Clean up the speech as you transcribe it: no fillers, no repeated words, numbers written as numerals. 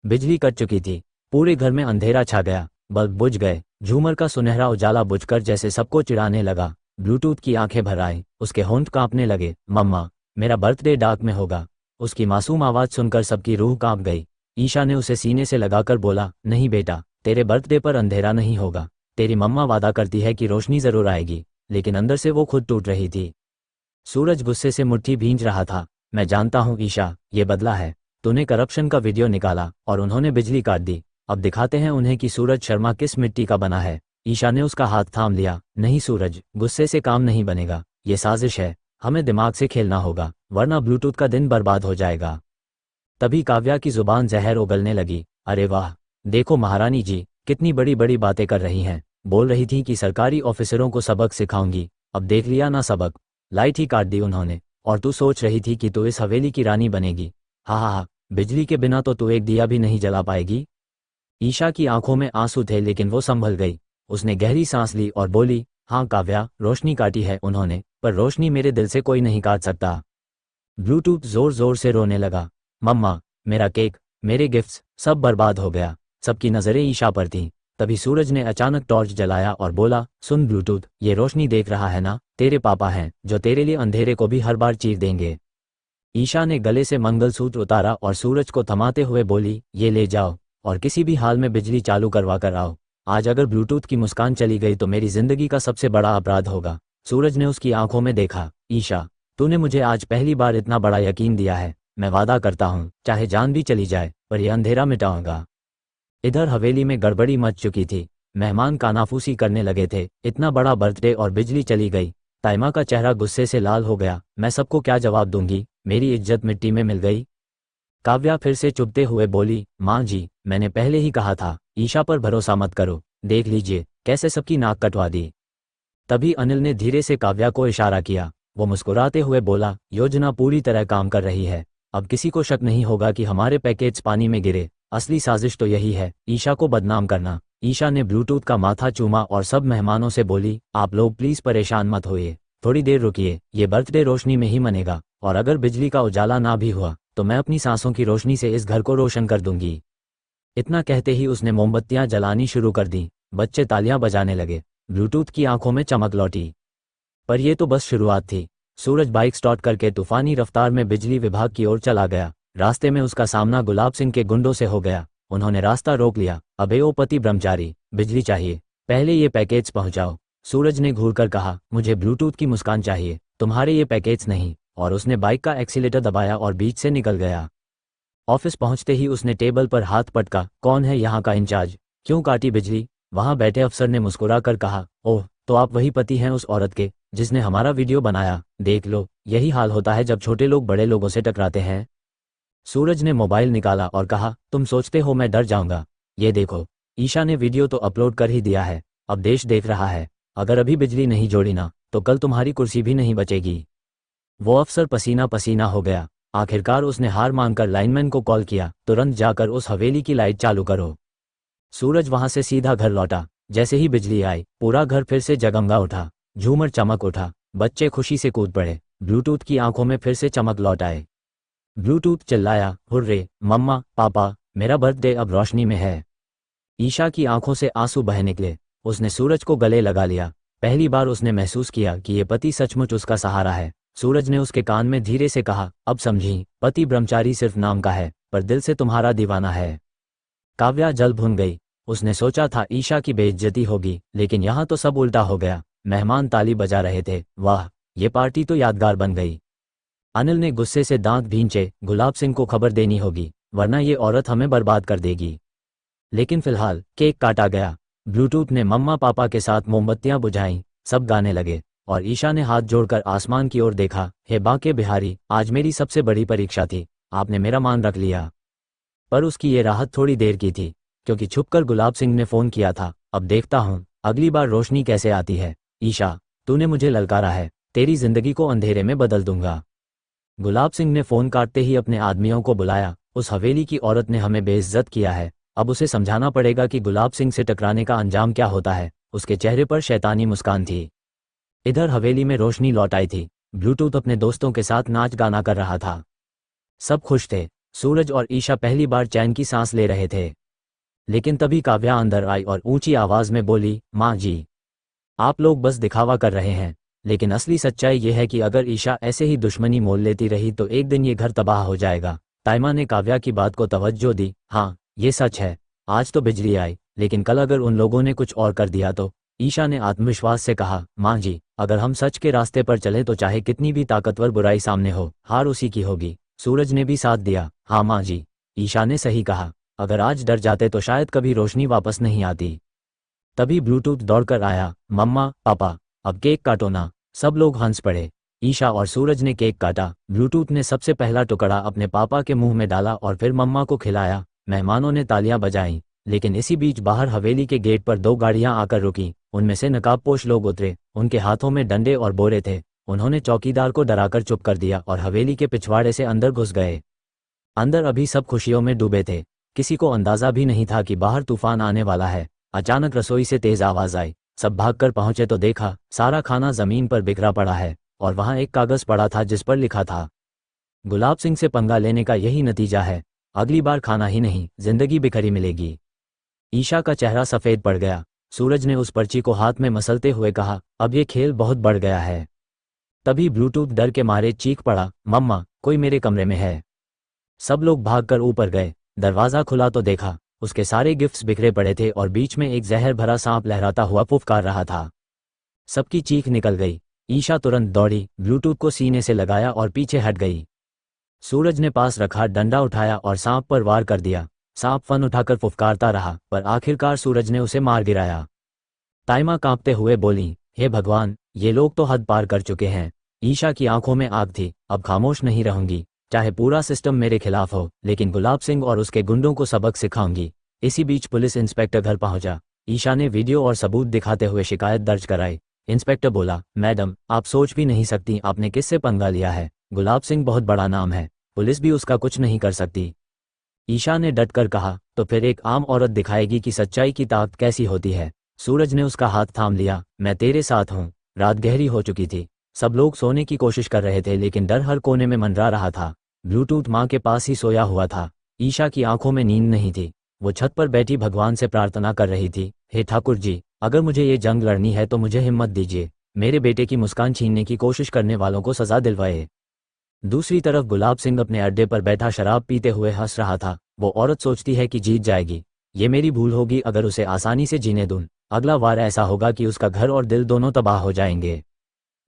बिजली कट चुकी थी। पूरे घर में अंधेरा छा गया। बल्ब बुझ गए। झूमर का सुनहरा उजाला बुझकर जैसे सबको चिढ़ाने लगा। ब्लूटूथ की आंखें भर आई। उसके होंठ कांपने लगे। मम्मा, मेरा बर्थडे डार्क में होगा। उसकी मासूम आवाज़ सुनकर सबकी रूह कांप गई। ईशा ने उसे सीने से लगाकर बोला, नहीं बेटा, तेरे बर्थडे पर अंधेरा नहीं होगा। तेरी मम्मा वादा करती है कि रोशनी ज़रूर आएगी। लेकिन अंदर से वो खुद टूट रही थी। सूरज गुस्से से मुट्ठी भींच रहा था। मैं जानता हूँ ईशा, ये बदला है। तूने करप्शन का वीडियो निकाला और उन्होंने बिजली काट दी। अब दिखाते हैं उन्हें कि सूरज शर्मा किस मिट्टी का बना है। ईशा ने उसका हाथ थाम लिया। नहीं सूरज, गुस्से से काम नहीं बनेगा। ये साजिश है। हमें दिमाग से खेलना होगा, वरना ब्लूटूथ का दिन बर्बाद हो जाएगा। तभी काव्या की जुबान जहर उगलने लगी। अरे वाह, देखो महारानी जी, कितनी बड़ी बड़ी बातें कर रही हैं। बोल रही थी कि सरकारी ऑफिसरों को सबक सिखाऊंगी, अब देख लिया ना सबक। लाइट ही काट दी उन्होंने। और तू सोच रही थी कि तू इस हवेली की रानी बनेगी। हा हा हा, बिजली के बिना तो तू एक दिया भी नहीं जला पाएगी। ईशा की आंखों में आंसू थे, लेकिन वो संभल गई। उसने गहरी सांस ली और बोली, हाँ काव्या, रोशनी काटी है उन्होंने, पर रोशनी मेरे दिल से कोई नहीं काट सकता। ब्लूटूथ जोर जोर से रोने लगा। मम्मा, मेरा केक, मेरे गिफ्ट्स, सब बर्बाद हो गया। सबकी नज़रें ईशा पर थीं। तभी सूरज ने अचानक टॉर्च जलाया और बोला, सुन ब्लूटूथ, ये रोशनी देख रहा है ना, तेरे पापा हैं जो तेरे लिए अंधेरे को भी हर बार चीर देंगे। ईशा ने गले से मंगलसूत्र उतारा और सूरज को थमाते हुए बोली, ये ले जाओ और किसी भी हाल में बिजली चालू करवा कर आओ। आज अगर ब्लूटूथ की मुस्कान चली गई तो मेरी जिंदगी का सबसे बड़ा अपराध होगा। सूरज ने उसकी आंखों में देखा। ईशा, तूने मुझे आज पहली बार इतना बड़ा यकीन दिया है। मैं वादा करता हूँ, चाहे जान भी चली जाए, पर यह अंधेरा मिटाऊंगा। इधर हवेली में गड़बड़ी मच चुकी थी। मेहमान कानाफूसी करने लगे थे। इतना बड़ा बर्थडे और बिजली चली गई। ताइमा का चेहरा गुस्से से लाल हो गया। मैं सबको क्या जवाब दूंगी, मेरी इज्जत मिट्टी में मिल गई। काव्या फिर से चुभते हुए बोली, माँ जी, मैंने पहले ही कहा था, ईशा पर भरोसा मत करो। देख लीजिए कैसे सबकी नाक कटवा दी। तभी अनिल ने धीरे से काव्या को इशारा किया। वो मुस्कुराते हुए बोला, योजना पूरी तरह काम कर रही है। अब किसी को शक नहीं होगा कि हमारे पैकेज पानी में गिरे। असली साजिश तो यही है, ईशा को बदनाम करना। ईशा ने ब्लूटूथ का माथा चूमा और सब मेहमानों से बोली, आप लोग प्लीज परेशान मत होइए, थोड़ी देर रुकिए। ये बर्थडे रोशनी में ही मनेगा, और अगर बिजली का उजाला ना भी हुआ तो मैं अपनी सांसों की रोशनी से इस घर को रोशन कर दूंगी। इतना कहते ही उसने मोमबत्तियां जलानी शुरू कर दी। बच्चे तालियां बजाने लगे। ब्लूटूथ की आंखों में चमक लौटी। पर यह तो बस शुरुआत थी। सूरज बाइक स्टार्ट करके तूफानी रफ्तार में बिजली विभाग की ओर चला गया। रास्ते में उसका सामना गुलाब सिंह के गुंडों से हो गया। उन्होंने रास्ता रोक लिया। अबे ओ पति ब्रह्मचारी, बिजली चाहिए, पहले ये पैकेज पहुंचाओ। सूरज ने घूरकर कहा, मुझे ब्लूटूथ की मुस्कान चाहिए, तुम्हारे ये पैकेज नहीं। और उसने बाइक का एक्सीलेटर दबाया और बीच से निकल गया। ऑफिस पहुंचते ही उसने टेबल पर हाथ पटका। कौन है यहाँ का इंचार्ज? क्यों काटी बिजली? वहां बैठे अफसर ने मुस्कुरा कर कहा, ओह, तो आप वही पति हैं उस औरत के जिसने हमारा वीडियो बनाया। देख लो, यही हाल होता है जब छोटे लोग बड़े लोगों से टकराते हैं। सूरज ने मोबाइल निकाला और कहा, तुम सोचते हो मैं डर जाऊंगा? ये देखो, ईशा ने वीडियो तो अपलोड कर ही दिया है। अब देश देख रहा है। अगर अभी बिजली नहीं जोड़ी ना, तो कल तुम्हारी कुर्सी भी नहीं बचेगी। वो अफसर पसीना पसीना हो गया। आखिरकार उसने हार मानकर लाइनमैन को कॉल किया, तुरंत जाकर उस हवेली की लाइट चालू करो। सूरज वहां से सीधा घर लौटा। जैसे ही बिजली आई, पूरा घर फिर से जगमगा उठा। झूमर चमक उठा। बच्चे खुशी से कूद पड़े। ब्लूटूथ की आंखों में फिर से चमक लौट आए। ब्लूटूथ चिल्लाया, हुर्रे मम्मा पापा, मेरा बर्थडे अब रोशनी में है। ईशा की आंखों से आंसू बह निकले। उसने सूरज को गले लगा लिया। पहली बार उसने महसूस किया कि ये पति सचमुच उसका सहारा है। सूरज ने उसके कान में धीरे से कहा, अब समझी, पति ब्रह्मचारी सिर्फ नाम का है, पर दिल से तुम्हारा दीवाना है। काव्या जल भुन गई। उसने सोचा था ईशा की बेइज्जती होगी, लेकिन यहाँ तो सब उल्टा हो गया। मेहमान ताली बजा रहे थे। वाह, ये पार्टी तो यादगार बन गई। अनिल ने गुस्से से दांत भींचे। गुलाब सिंह को खबर देनी होगी, वरना ये औरत हमें बर्बाद कर देगी। लेकिन फिलहाल केक काटा गया। ब्लूटूथ ने मम्मा पापा के साथ मोमबत्तियां बुझाईं। सब गाने लगे और ईशा ने हाथ जोड़कर आसमान की ओर देखा। हे बांके बिहारी, आज मेरी सबसे बड़ी परीक्षा थी, आपने मेरा मान रख लिया। पर उसकी ये राहत थोड़ी देर की थी, क्योंकि छुपकर गुलाब सिंह ने फोन किया था। अब देखता हूँ अगली बार रोशनी कैसे आती है। ईशा, तूने मुझे ललकारा है, तेरी जिंदगी को अंधेरे में बदल दूंगा। गुलाब सिंह ने फोन काटते ही अपने आदमियों को बुलाया। उस हवेली की औरत ने हमें बेइज्जत किया है, अब उसे समझाना पड़ेगा कि गुलाब सिंह से टकराने का अंजाम क्या होता है। उसके चेहरे पर शैतानी मुस्कान थी। इधर हवेली में रोशनी लौट आई थी। ब्लूटूथ अपने दोस्तों के साथ नाच गाना कर रहा था। सब खुश थे। सूरज और ईशा पहली बार चैन की सांस ले रहे थे। लेकिन तभी काव्या अंदर आई और ऊंची आवाज में बोली, माँ जी, आप लोग बस दिखावा कर रहे हैं, लेकिन असली सच्चाई ये है कि अगर ईशा ऐसे ही दुश्मनी मोल लेती रही तो एक दिन ये घर तबाह हो जाएगा। ताइमा ने काव्या की बात को तवज्जो दी। हाँ, ये सच है, आज तो बिजली आई, लेकिन कल अगर उन लोगों ने कुछ और कर दिया तो। ईशा ने आत्मविश्वास से कहा, माँ जी, अगर हम सच के रास्ते पर चले तो चाहे कितनी भी ताकतवर बुराई सामने हो, हार उसी की होगी। सूरज ने भी साथ दिया। हाँ माँ जी, ईशा ने सही कहा, अगर आज डर जाते तो शायद कभी रोशनी वापस नहीं आती। तभी ब्लूटूथ दौड़कर आया। मम्मा, पापा, अब केक काटो ना। सब लोग हंस पड़े। ईशा और सूरज ने केक काटा। ब्लूटूथ ने सबसे पहला टुकड़ा अपने पापा के मुंह में डाला और फिर मम्मा को खिलाया। मेहमानों ने तालियां बजाईं, लेकिन इसी बीच बाहर हवेली के गेट पर 2 गाड़ियां आकर रुकी। उनमें से नकाबपोश लोग उतरे। उनके हाथों में डंडे और बोरे थे। उन्होंने चौकीदार को डराकर चुप कर दिया और हवेली के पिछवाड़े से अंदर घुस गए। अंदर अभी सब खुशियों में डूबे थे। किसी को अंदाजा भी नहीं था कि बाहर तूफान आने वाला है। अचानक रसोई से तेज आवाज आई। सब भागकर पहुंचे तो देखा सारा खाना जमीन पर बिखरा पड़ा है और वहां एक कागज पड़ा था जिस पर लिखा था, गुलाब सिंह से पंगा लेने का यही नतीजा है, अगली बार खाना ही नहीं जिंदगी बिखरी मिलेगी। ईशा का चेहरा सफेद पड़ गया। सूरज ने उस पर्ची को हाथ में मसलते हुए कहा, अब ये खेल बहुत बढ़ गया है। तभी ब्लूटूथ डर के मारे चीख पड़ा, मम्मा, कोई मेरे कमरे में है। सब लोग भागकर ऊपर गए। दरवाजा खुला तो देखा उसके सारे गिफ्ट्स बिखरे पड़े थे और बीच में एक जहर भरा सांप लहराता हुआ फुफकार रहा था। सबकी चीख निकल गई। ईशा तुरंत दौड़ी, ब्लूटूथ को सीने से लगाया और पीछे हट गई। सूरज ने पास रखा डंडा उठाया और सांप पर वार कर दिया। सांप फन उठाकर फुफकारता रहा, पर आखिरकार सूरज ने उसे मार गिराया। ताइमा कांपते हुए बोली, हे भगवान, ये लोग तो हद पार कर चुके हैं। ईशा की आंखों में आग थी। अब खामोश नहीं रहूंगी, चाहे पूरा सिस्टम मेरे खिलाफ हो, लेकिन गुलाब सिंह और उसके गुंडों को सबक सिखाऊंगी। इसी बीच पुलिस इंस्पेक्टर घर पहुंचा। ईशा ने वीडियो और सबूत दिखाते हुए शिकायत दर्ज कराई। इंस्पेक्टर बोला, मैडम, आप सोच भी नहीं सकती आपने किससे पंगा लिया है। गुलाब सिंह बहुत बड़ा नाम है, पुलिस भी उसका कुछ नहीं कर सकती। ईशा ने डटकर कहा, तो फिर एक आम औरत दिखाएगी कि सच्चाई की ताकत कैसी होती है। सूरज ने उसका हाथ थाम लिया। मैं तेरे साथ हूँ। रात गहरी हो चुकी थी। सब लोग सोने की कोशिश कर रहे थे, लेकिन डर हर कोने में मंडरा रहा था। ब्लूटूथ माँ के पास ही सोया हुआ था। ईशा की आंखों में नींद नहीं थी। वो छत पर बैठी भगवान से प्रार्थना कर रही थी, हे ठाकुर जी, अगर मुझे ये जंग लड़नी है तो मुझे हिम्मत दीजिए। मेरे बेटे की मुस्कान छीनने की कोशिश करने वालों को सजा दिलवाए। दूसरी तरफ गुलाब सिंह अपने अड्डे पर बैठा शराब पीते हुए हंस रहा था। वो औरत सोचती है कि जीत जाएगी। ये मेरी भूल होगी अगर उसे आसानी से जीने दूं। अगला वार ऐसा होगा कि उसका घर और दिल दोनों तबाह हो जाएंगे।